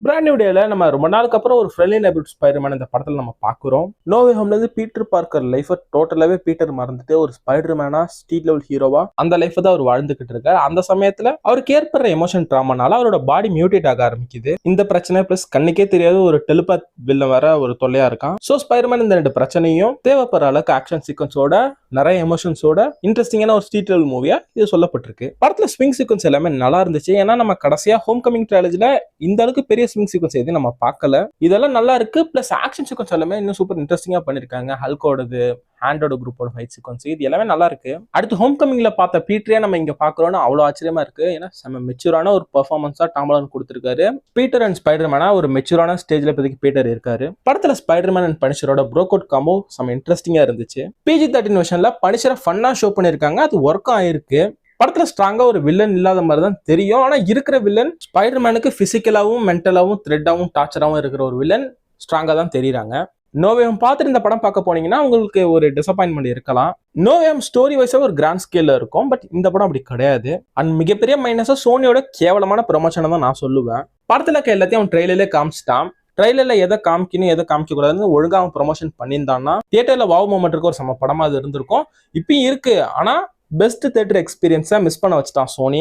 Brand new டேல நம்ம ரொம்ப நாளுக்கு அப்புறம் ஒரு ஃப்ரெண்ட்லி நெய்பர்ஹுட் ஸ்பைடர்மேன் இந்த படத்துல நம்ம பாக்குறோம். நோ வே ஹோம்ல இருந்து பீட்டர் பார்க்கர் லைஃபை டோட்டலாவே பீட்டர் மறந்துட்டு ஒரு ஸ்பைடர்மேனா ஸ்ட்ரீட் லெவல் ஹீரோவா அந்த லைஃப் தான் அவர் வாழ்ந்துகிட்டு இருக்காரு. அந்த சமயத்துல அவருக்கு ஏற்படுற எமோஷன் டிராமானால அவரோட பாடி மியூட்டேட் ஆக ஆரம்பிக்குது. இந்த பிரச்சனை பிளஸ் கண்ணுக்கே தெரியாத ஒரு டெலிபாத் வில்ல வர ஒரு தொல்லையா இருக்கான். சோ ஸ்பைடர்மேன் இந்த ரெண்டு பிரச்சனையும் தேவைப்படுற அளவுக்கு ஆக்ஷன் சீக்வன்ஸோட நிறைய எமோஷன்ஸோட இன்ட்ரெஸ்டிங்கான ஒரு ஸ்ட்ரீட் லெவல் மூவியா இது சொல்லப்பட்டிருக்கு. படத்துல ஸ்விங் சீக்வன்ஸ் எல்லாமே நல்லா இருந்துச்சு. ஏன்னா நம்ம கடைசியா ஹோம் கமிங் ட்ரைலர்ல இந்த அளவுக்கு பெரிய ஸ்விங் சீக்வன்ஸ் எதுவும் நம்ம பார்க்கல. இதெல்லாம் நல்லா இருக்கு. பிளஸ் ஆக்ஷன் சீக்வன்ஸ் எல்லாமே இன்னும் சூப்பர் இன்ட்ரெஸ்டிங்கா பண்ணிருக்காங்க. ஹல்கோடது, ஹேண்டோட குரூப்போட ஃபைட் சீக்வன்ஸ் இது எல்லாமே நல்லா இருக்கு. அடுத்து ஹோம் கமிங்ல பார்த்த பீட்டரே நம்ம இங்க பாக்குறோம்னு அவ்வளவு ஆச்சரியமா இருக்கு. ஏன்னா செம்ம மெச்சூரான ஒரு பெர்ஃபார்மன்ஸா டாம் ஹாலண்ட் கொடுத்திருக்காரு. பீட்டர் அண்ட் ஸ்பைடர்மேனா ஒரு மெச்சூரான ஸ்டேஜ்ல இப்போதைக்கு பீட்டர் இருக்காரு. படத்துல ஸ்பைடர்மேன் அண்ட் பனிஷரோட ப்ரோக் அவுட் காம்போ செம்ம இன்ட்ரெஸ்டிங்கா இருந்துச்சு. PG-13 வெர்ஷன்ல பனிஷரை ஃபன்னா ஷோ பண்ணிருக்காங்க. அது ஒர்க் ஆயிருக்கு. படத்துல ஸ்ட்ராங்கா ஒரு வில்லன் இல்லாத மாதிரி தான் தெரியும். ஆனா இருக்கிற வில்லன் ஸ்பைடர்மேனுக்கு பிசிக்கலாவும் மென்டலாவும் த்ரெட்டாவும் டார்ச்சராவும் இருக்கிற ஒரு வில்லன் ஸ்ட்ராங்கா தான் தெரியுறாங்க. நோவேம் பார்த்துட்டு இந்த படம் பார்க்க போனீங்கன்னா உங்களுக்கு ஒரு டிசப்பாயின்மெண்ட் இருக்கலாம். நோவேம் ஸ்டோரி வைஸா ஒரு கிராண்ட் ஸ்கேல்ல இருக்கும். பட் இந்த படம் அப்படி கிடையாது. அண்ட் மிகப்பெரிய மைனஸா சோனியோட கேவலமான ப்ரொமோஷனை தான் நான் சொல்லுவேன். படத்துல இருக்க எல்லாத்தையும் அவன் ட்ரெயிலர்லேயே காமிச்சிட்டான். ட்ரெயிலர்ல எதை காமிக்கணும் எதை காமிக்க கூடாதுன்னு ஒழுங்கா அவன் ப்ரொமோஷன் பண்ணியிருந்தான்னா தியேட்டர்ல வாவ் மூமெண்ட் இருக்க ஒரு செம்ம படமா அது இருந்திருக்கும். இப்பயும் இருக்கு. ஆனா பெஸ்ட் தியேட்டர் எக்ஸ்பீரியன்ஸை மிஸ் பண்ண வச்சுட்டான் சோனி.